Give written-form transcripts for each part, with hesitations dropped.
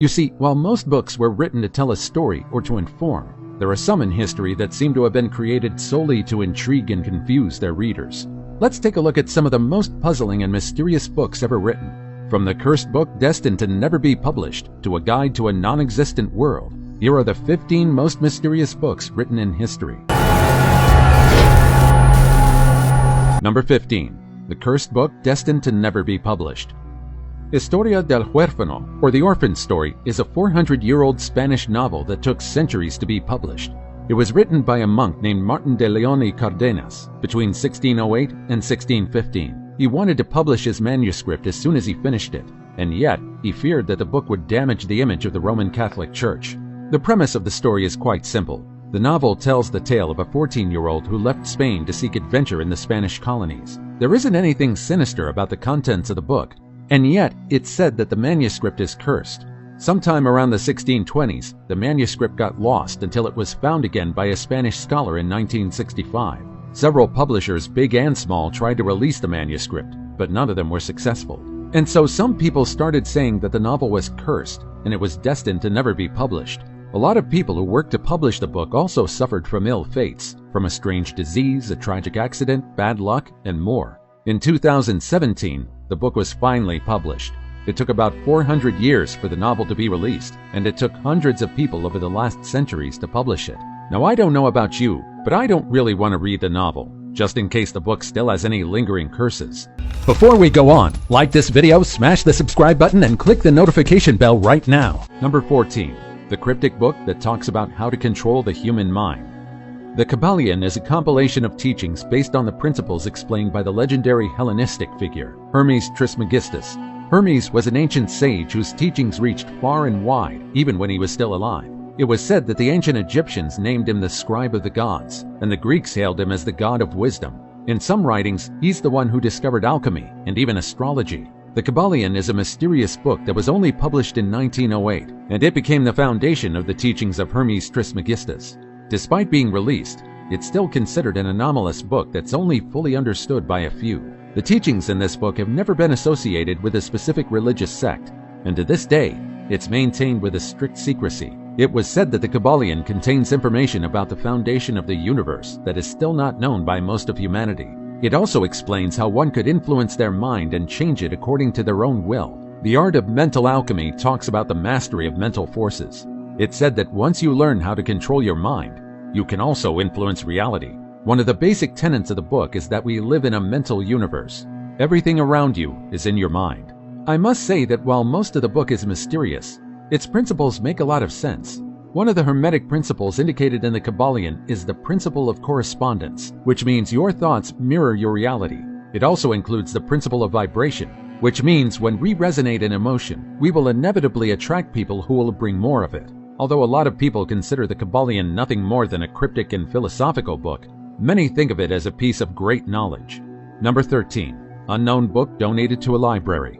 You see, while most books were written to tell a story or to inform, there are some in history that seem to have been created solely to intrigue and confuse their readers. Let's take a look at some of the most puzzling and mysterious books ever written. From the cursed book destined to never be published to a guide to a non-existent world, here are the 15 most mysterious books written in history. Number 15. The Cursed Book Destined to Never Be Published. Historia del Huérfano, or The Orphan Story, is a 400-year-old Spanish novel that took centuries to be published. It was written by a monk named Martin de Leon y Cardenas between 1608 and 1615. He wanted to publish his manuscript as soon as he finished it, and yet he feared that the book would damage the image of the Roman Catholic Church. The premise of the story is quite simple. The novel tells the tale of a 14-year-old who left Spain to seek adventure in the Spanish colonies. There isn't anything sinister about the contents of the book, and yet it's said that the manuscript is cursed. Sometime around the 1620s, the manuscript got lost until it was found again by a Spanish scholar in 1965. Several publishers, big and small, tried to release the manuscript, but none of them were successful. And so some people started saying that the novel was cursed and it was destined to never be published. A lot of people who worked to publish the book also suffered from ill fates, from a strange disease, a tragic accident, bad luck, and more. In 2017, the book was finally published. It took about 400 years for the novel to be released, and it took hundreds of people over the last centuries to publish it. Now, I don't know about you, but I don't really want to read the novel, just in case the book still has any lingering curses. Before we go on, like this video, smash the subscribe button, and click the notification bell right now. Number 14. The cryptic book that talks about how to control the human mind. The Kybalion is a compilation of teachings based on the principles explained by the legendary Hellenistic figure, Hermes Trismegistus. Hermes was an ancient sage whose teachings reached far and wide, even when he was still alive. It was said that the ancient Egyptians named him the scribe of the gods, and the Greeks hailed him as the god of wisdom. In some writings, he's the one who discovered alchemy and even astrology. The Kybalion is a mysterious book that was only published in 1908, and it became the foundation of the teachings of Hermes Trismegistus. Despite being released, it's still considered an anomalous book that's only fully understood by a few. The teachings in this book have never been associated with a specific religious sect, and to this day, it's maintained with a strict secrecy. It was said that the Kybalion contains information about the foundation of the universe that is still not known by most of humanity. It also explains how one could influence their mind and change it according to their own will. The art of mental alchemy talks about the mastery of mental forces. It's said that once you learn how to control your mind, you can also influence reality. One of the basic tenets of the book is that we live in a mental universe. Everything around you is in your mind. I must say that while most of the book is mysterious, its principles make a lot of sense. One of the Hermetic principles indicated in the Kybalion is the principle of correspondence, which means your thoughts mirror your reality. It also includes the principle of vibration, which means when we resonate an emotion, we will inevitably attract people who will bring more of it. Although a lot of people consider the Kybalion nothing more than a cryptic and philosophical book, many think of it as a piece of great knowledge. Number 13. Unknown book donated to a library.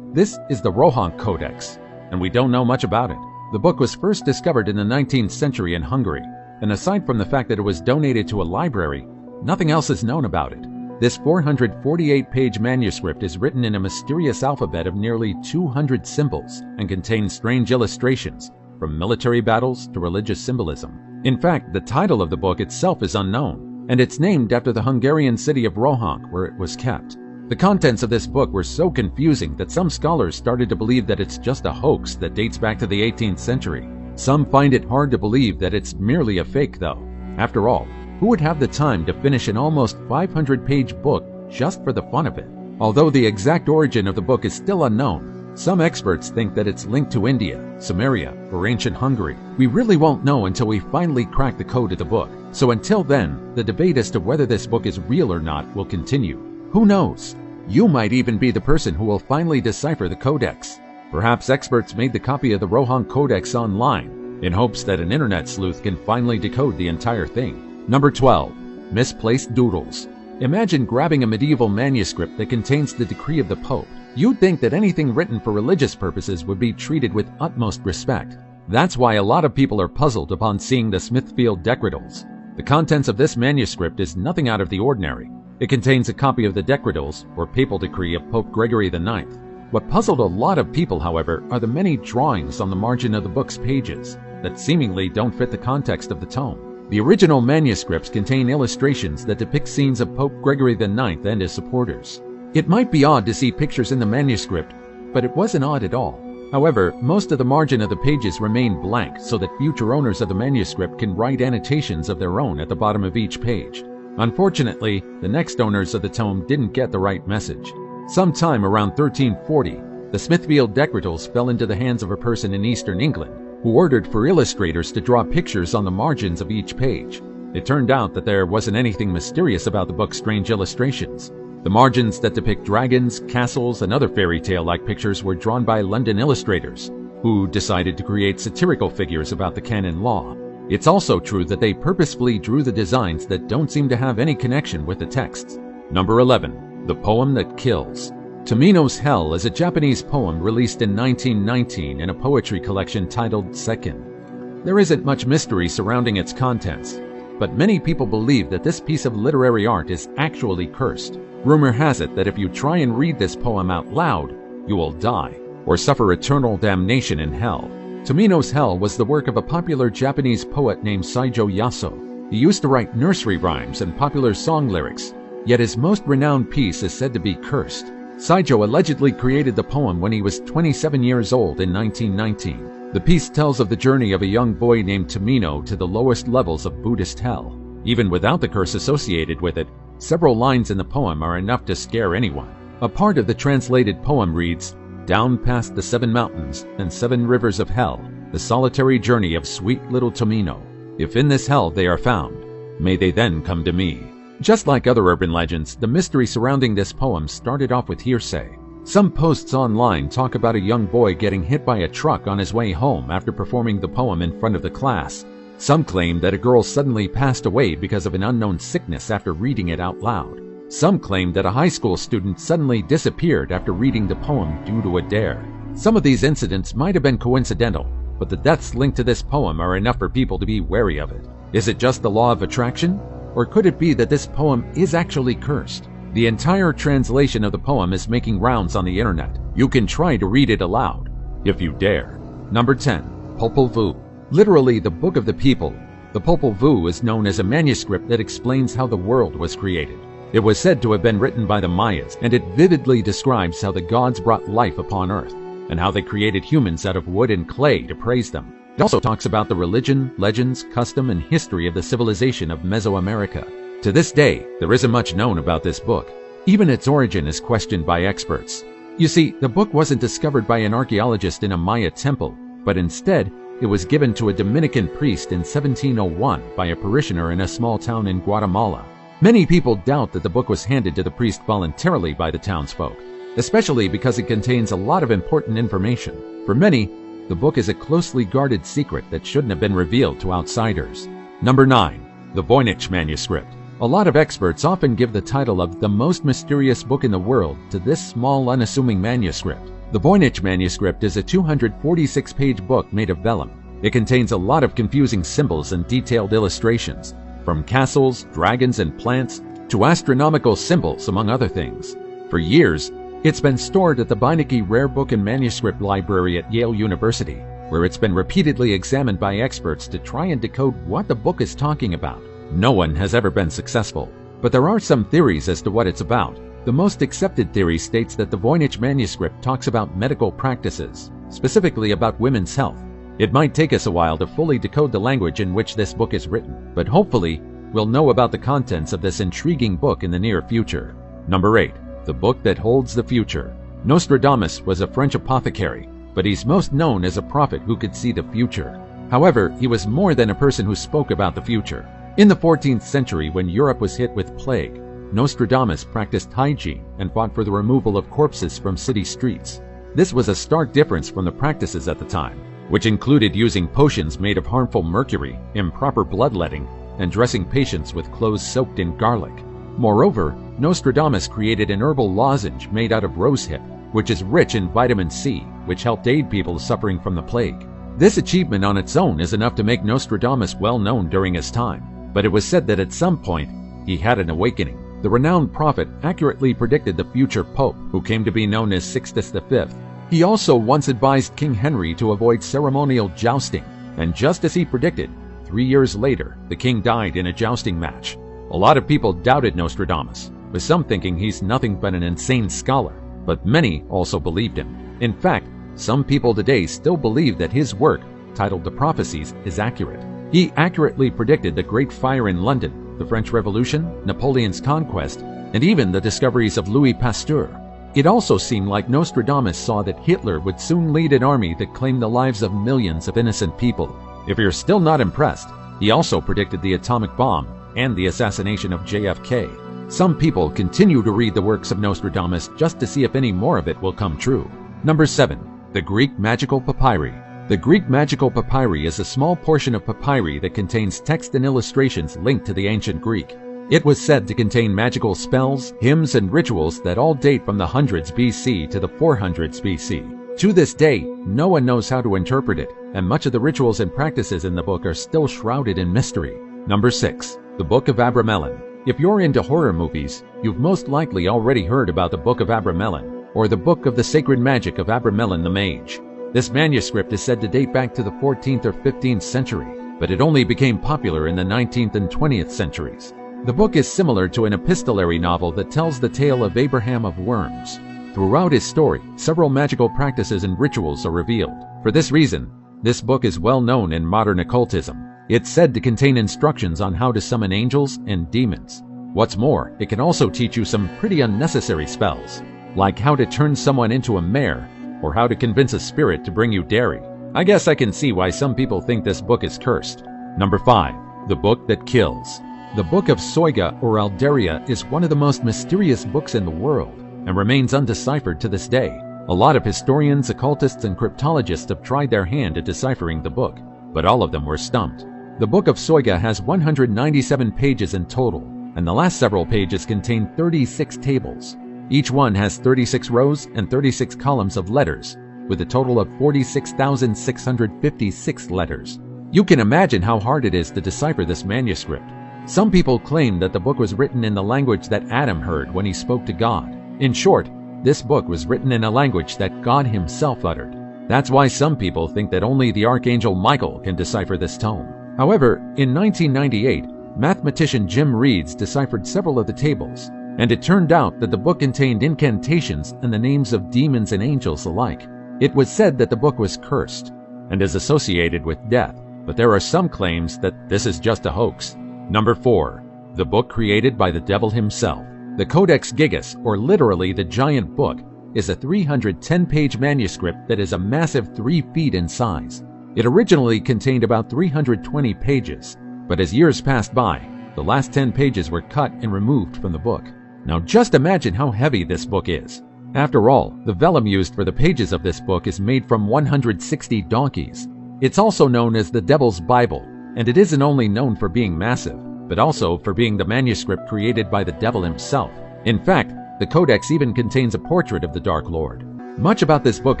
This is the Rohan Codex, and we don't know much about it. The book was first discovered in the 19th century in Hungary, and aside from the fact that it was donated to a library, nothing else is known about it. This 448-page manuscript is written in a mysterious alphabet of nearly 200 symbols and contains strange illustrations, from military battles to religious symbolism. In fact, the title of the book itself is unknown, and it's named after the Hungarian city of Rohan, where it was kept. The contents of this book were so confusing that some scholars started to believe that it's just a hoax that dates back to the 18th century. Some find it hard to believe that it's merely a fake, though. After all, who would have the time to finish an almost 500-page book just for the fun of it? Although the exact origin of the book is still unknown, some experts think that it's linked to India, Sumeria, or ancient Hungary. We really won't know until we finally crack the code of the book. So until then, the debate as to whether this book is real or not will continue. Who knows? You might even be the person who will finally decipher the codex. Perhaps experts made the copy of the Rohan Codex online in hopes that an internet sleuth can finally decode the entire thing. Number 12. Misplaced Doodles. Imagine grabbing a medieval manuscript that contains the decree of the Pope. You'd think that anything written for religious purposes would be treated with utmost respect. That's why a lot of people are puzzled upon seeing the Smithfield Decretals. The contents of this manuscript is nothing out of the ordinary. It contains a copy of the Decretals, or papal decree of Pope Gregory IX. What puzzled a lot of people, however, are the many drawings on the margin of the book's pages that seemingly don't fit the context of the tome. The original manuscripts contain illustrations that depict scenes of Pope Gregory IX and his supporters. It might be odd to see pictures in the manuscript, but it wasn't odd at all. However, most of the margin of the pages remain blank so that future owners of the manuscript can write annotations of their own at the bottom of each page. Unfortunately, the next owners of the tome didn't get the right message. Sometime around 1340, the Smithfield Decretals fell into the hands of a person in eastern England who ordered for illustrators to draw pictures on the margins of each page. It turned out that there wasn't anything mysterious about the book's strange illustrations. The margins that depict dragons, castles, and other fairy tale-like pictures were drawn by London illustrators, who decided to create satirical figures about the canon law. It's also true that they purposefully drew the designs that don't seem to have any connection with the texts. Number 11. The Poem That Kills. Tomino's Hell is a Japanese poem released in 1919 in a poetry collection titled Sekken. There isn't much mystery surrounding its contents, but many people believe that this piece of literary art is actually cursed. Rumor has it that if you try and read this poem out loud, you will die or suffer eternal damnation in hell. Tomino's Hell was the work of a popular Japanese poet named Saijo Yaso. He used to write nursery rhymes and popular song lyrics, yet his most renowned piece is said to be cursed. Saijo allegedly created the poem when he was 27 years old in 1919. The piece tells of the journey of a young boy named Tomino to the lowest levels of Buddhist hell. Even without the curse associated with it, several lines in the poem are enough to scare anyone. A part of the translated poem reads, "Down past the 7 mountains and 7 rivers of hell, the solitary journey of sweet little Tomino. If in this hell they are found, may they then come to me." Just like other urban legends, the mystery surrounding this poem started off with hearsay. Some posts online talk about a young boy getting hit by a truck on his way home after performing the poem in front of the class. Some claim that a girl suddenly passed away because of an unknown sickness after reading it out loud. Some claim that a high school student suddenly disappeared after reading the poem due to a dare. Some of these incidents might have been coincidental, but the deaths linked to this poem are enough for people to be wary of it. Is it just the law of attraction? Or could it be that this poem is actually cursed? The entire translation of the poem is making rounds on the internet. You can try to read it aloud, if you dare. Number 10. Popol Vuh. Literally the Book of the People, the Popol Vuh is known as a manuscript that explains how the world was created. It was said to have been written by the Mayas, and it vividly describes how the gods brought life upon earth, and how they created humans out of wood and clay to praise them. It also talks about the religion, legends, custom, and history of the civilization of Mesoamerica. To this day, there isn't much known about this book. Even its origin is questioned by experts. You see, the book wasn't discovered by an archaeologist in a Maya temple, but instead, it was given to a Dominican priest in 1701 by a parishioner in a small town in Guatemala. Many people doubt that the book was handed to the priest voluntarily by the townsfolk, especially because it contains a lot of important information. For many, the book is a closely guarded secret that shouldn't have been revealed to outsiders. Number 9. The Voynich Manuscript. A lot of experts often give the title of the most mysterious book in the world to this small, unassuming manuscript. The Voynich Manuscript is a 246-page book made of vellum. It contains a lot of confusing symbols and detailed illustrations, from castles, dragons, and plants to astronomical symbols, among other things. For years, it's been stored at the Beinecke Rare Book and Manuscript Library at Yale University, where it's been repeatedly examined by experts to try and decode what the book is talking about. No one has ever been successful, but there are some theories as to what it's about. The most accepted theory states that the Voynich manuscript talks about medical practices, specifically about women's health. It might take us a while to fully decode the language in which this book is written, but hopefully, we'll know about the contents of this intriguing book in the near future. Number 8. The Book That Holds the Future. Nostradamus was a French apothecary, but he's most known as a prophet who could see the future. However, he was more than a person who spoke about the future. In the 14th century, when Europe was hit with plague, Nostradamus practiced hygiene and fought for the removal of corpses from city streets. This was a stark difference from the practices at the time, which included using potions made of harmful mercury, improper bloodletting, and dressing patients with clothes soaked in garlic. Moreover, Nostradamus created an herbal lozenge made out of rosehip, which is rich in vitamin C, which helped aid people suffering from the plague. This achievement on its own is enough to make Nostradamus well known during his time, but it was said that at some point, he had an awakening. the renowned prophet accurately predicted the future pope, who came to be known as Sixtus V. He also once advised King Henry to avoid ceremonial jousting, and just as he predicted, 3 years later, the king died in a jousting match. A lot of people doubted Nostradamus, with some thinking he's nothing but an insane scholar, but many also believed him. In fact, some people today still believe that his work, titled The Prophecies, is accurate. He accurately predicted the Great Fire in London, the French Revolution, Napoleon's conquest, and even the discoveries of Louis Pasteur. It also seemed like Nostradamus saw that Hitler would soon lead an army that claimed the lives of millions of innocent people. If you're still not impressed, he also predicted the atomic bomb and the assassination of JFK. Some people continue to read the works of Nostradamus just to see if any more of it will come true. Number 7. The Greek Magical Papyri. The Greek Magical Papyri is a small portion of papyri that contains text and illustrations linked to the ancient Greek. It was said to contain magical spells, hymns, and rituals that all date from the hundreds BC to the 400s BC. To this day, no one knows how to interpret it, and much of the rituals and practices in the book are still shrouded in mystery. Number 6. The Book of Abramelin. If you're into horror movies, you've most likely already heard about the Book of Abramelin, or the Book of the Sacred Magic of Abramelin the Mage. This manuscript is said to date back to the 14th or 15th century, but it only became popular in the 19th and 20th centuries. The book is similar to an epistolary novel that tells the tale of Abraham of Worms. Throughout his story, several magical practices and rituals are revealed. For this reason, this book is well known in modern occultism. It's said to contain instructions on how to summon angels and demons. What's more, it can also teach you some pretty unnecessary spells, like how to turn someone into a mare, or how to convince a spirit to bring you dairy. I guess I can see why some people think this book is cursed. Number 5. The Book That Kills. The Book of Soiga or Alderia is one of the most mysterious books in the world, and remains undeciphered to this day. A lot of historians, occultists, and cryptologists have tried their hand at deciphering the book, but all of them were stumped. The Book of Soiga has 197 pages in total, and the last several pages contain 36 tables. Each one has 36 rows and 36 columns of letters, with a total of 46,656 letters. You can imagine how hard it is to decipher this manuscript. Some people claim that the book was written in the language that Adam heard when he spoke to God. In short, this book was written in a language that God himself uttered. That's why some people think that only the Archangel Michael can decipher this tome. However, in 1998, mathematician Jim Reeds deciphered several of the tables, and it turned out that the book contained incantations and the names of demons and angels alike. It was said that the book was cursed and is associated with death, but there are some claims that this is just a hoax. Number 4. The book created by the devil himself. The Codex Gigas, or literally the Giant Book, is a 310-page manuscript that is a massive 3 feet in size. It originally contained about 320 pages, but as years passed by, the last 10 pages were cut and removed from the book. Now just imagine how heavy this book is. After all, the vellum used for the pages of this book is made from 160 donkeys. It's also known as the Devil's Bible, and it isn't only known for being massive, but also for being the manuscript created by the devil himself. In fact, the codex even contains a portrait of the Dark Lord. Much about this book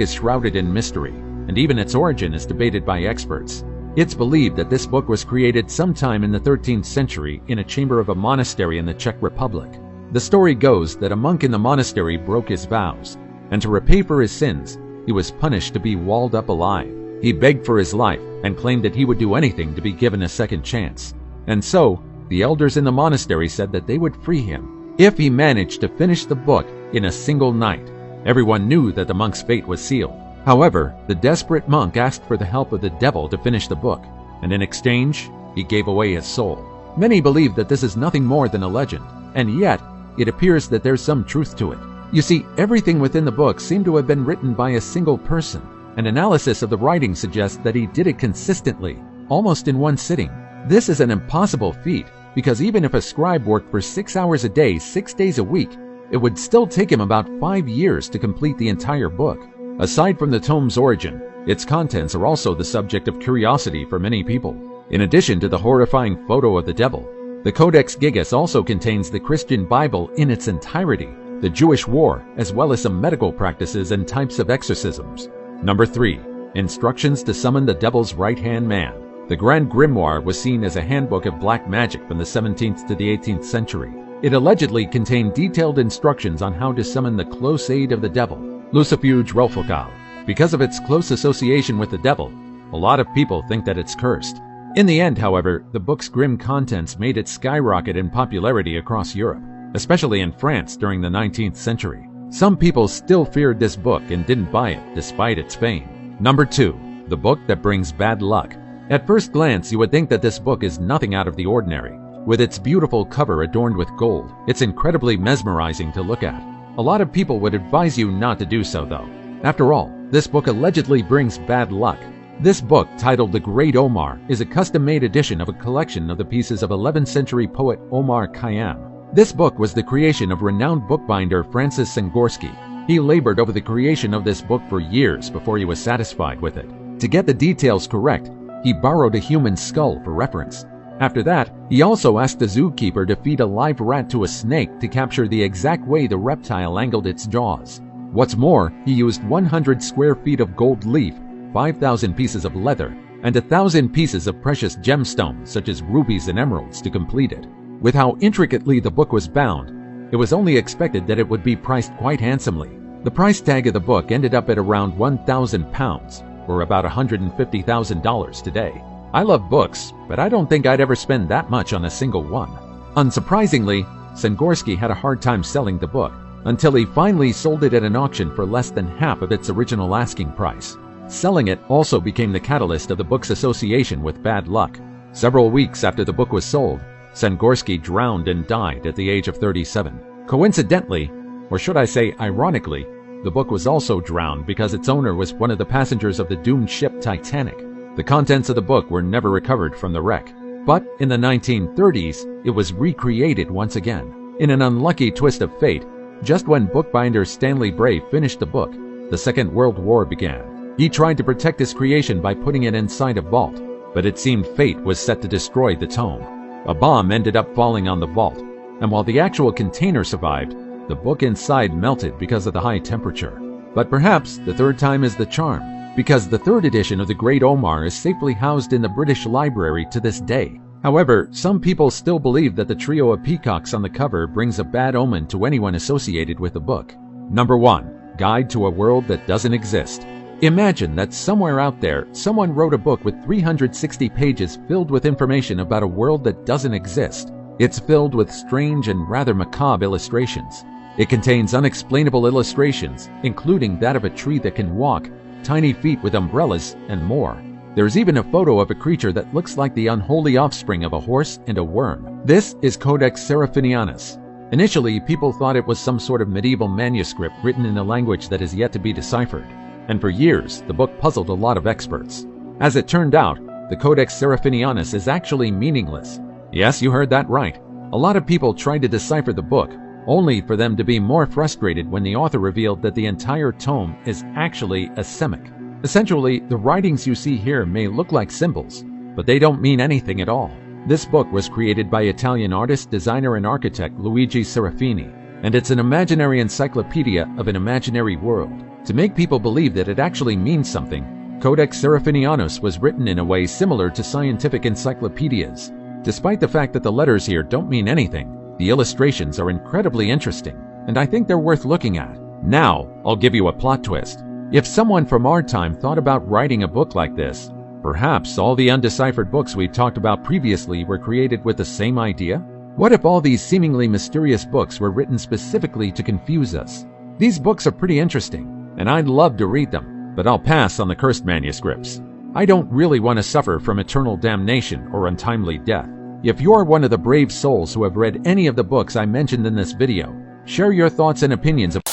is shrouded in mystery, and even its origin is debated by experts. It's believed that this book was created sometime in the 13th century in a chamber of a monastery in the Czech Republic. The story goes that a monk in the monastery broke his vows, and to repay for his sins, he was punished to be walled up alive. He begged for his life and claimed that he would do anything to be given a second chance. And so, the elders in the monastery said that they would free him if he managed to finish the book in a single night. Everyone knew that the monk's fate was sealed. However, the desperate monk asked for the help of the devil to finish the book, and in exchange, he gave away his soul. Many believe that this is nothing more than a legend, and yet, it appears that there's some truth to it. You see, everything within the book seemed to have been written by a single person. An analysis of the writing suggests that he did it consistently, almost in one sitting. This is an impossible feat, because even if a scribe worked for 6 hours a day, 6 days a week, it would still take him about 5 years to complete the entire book. Aside from the tome's origin, its contents are also the subject of curiosity for many people. In addition to the horrifying photo of the devil, the Codex Gigas also contains the Christian Bible in its entirety, the Jewish war, as well as some medical practices and types of exorcisms. Number 3. Instructions to summon the devil's right-hand man. The Grand Grimoire was seen as a handbook of black magic from the 17th to the 18th century. It allegedly contained detailed instructions on how to summon the close aid of the devil, Lucifuge Rolfocal. Because of its close association with the devil, a lot of people think that it's cursed. In the end, however, the book's grim contents made it skyrocket in popularity across Europe, especially in France during the 19th century. Some people still feared this book and didn't buy it despite its fame. Number 2. The Book That Brings Bad Luck. At first glance, you would think that this book is nothing out of the ordinary. With its beautiful cover adorned with gold, it's incredibly mesmerizing to look at. A lot of people would advise you not to do so, though. After all, this book allegedly brings bad luck. This book, titled The Great Omar, is a custom-made edition of a collection of the pieces of 11th century poet Omar Khayyam. This book was the creation of renowned bookbinder Francis Sangorski. He labored over the creation of this book for years before he was satisfied with it. To get the details correct, he borrowed a human skull for reference. After that, he also asked the zookeeper to feed a live rat to a snake to capture the exact way the reptile angled its jaws. What's more, he used 100 square feet of gold leaf, 5,000 pieces of leather, and 1,000 pieces of precious gemstones such as rubies and emeralds to complete it. With how intricately the book was bound, it was only expected that it would be priced quite handsomely. The price tag of the book ended up at around £1,000, or about $150,000 today. I love books, but I don't think I'd ever spend that much on a single one. Unsurprisingly, Sangorski had a hard time selling the book, until he finally sold it at an auction for less than half of its original asking price. Selling it also became the catalyst of the book's association with bad luck. Several weeks after the book was sold, Sangorski drowned and died at the age of 37. Coincidentally, or should I say ironically, the book was also drowned because its owner was one of the passengers of the doomed ship Titanic. The contents of the book were never recovered from the wreck. But in the 1930s, it was recreated once again. In an unlucky twist of fate, just when bookbinder Stanley Bray finished the book, the Second World War began. He tried to protect his creation by putting it inside a vault, but it seemed fate was set to destroy the tome. A bomb ended up falling on the vault, and while the actual container survived, the book inside melted because of the high temperature. But perhaps the third time is the charm, because the third edition of The Great Omar is safely housed in the British Library to this day. However, some people still believe that the trio of peacocks on the cover brings a bad omen to anyone associated with the book. Number 1. Guide to a World That Doesn't Exist. Imagine that somewhere out there, someone wrote a book with 360 pages filled with information about a world that doesn't exist. It's filled with strange and rather macabre illustrations. It contains unexplainable illustrations, including that of a tree that can walk, tiny feet with umbrellas, and more. There's even a photo of a creature that looks like the unholy offspring of a horse and a worm. This is Codex Seraphinianus. Initially, people thought it was some sort of medieval manuscript written in a language that is yet to be deciphered. And for years, the book puzzled a lot of experts. As it turned out, the Codex Seraphinianus is actually meaningless. Yes, you heard that right. A lot of people tried to decipher the book, only for them to be more frustrated when the author revealed that the entire tome is actually a Semitic. Essentially, the writings you see here may look like symbols, but they don't mean anything at all. This book was created by Italian artist, designer, and architect Luigi Serafini, and it's an imaginary encyclopedia of an imaginary world. To make people believe that it actually means something, Codex Seraphinianus was written in a way similar to scientific encyclopedias. Despite the fact that the letters here don't mean anything, the illustrations are incredibly interesting, and I think they're worth looking at. Now, I'll give you a plot twist. If someone from our time thought about writing a book like this, perhaps all the undeciphered books we've talked about previously were created with the same idea? What if all these seemingly mysterious books were written specifically to confuse us? These books are pretty interesting, and I'd love to read them, but I'll pass on the cursed manuscripts. I don't really want to suffer from eternal damnation or untimely death. If you're one of the brave souls who have read any of the books I mentioned in this video, share your thoughts and opinions about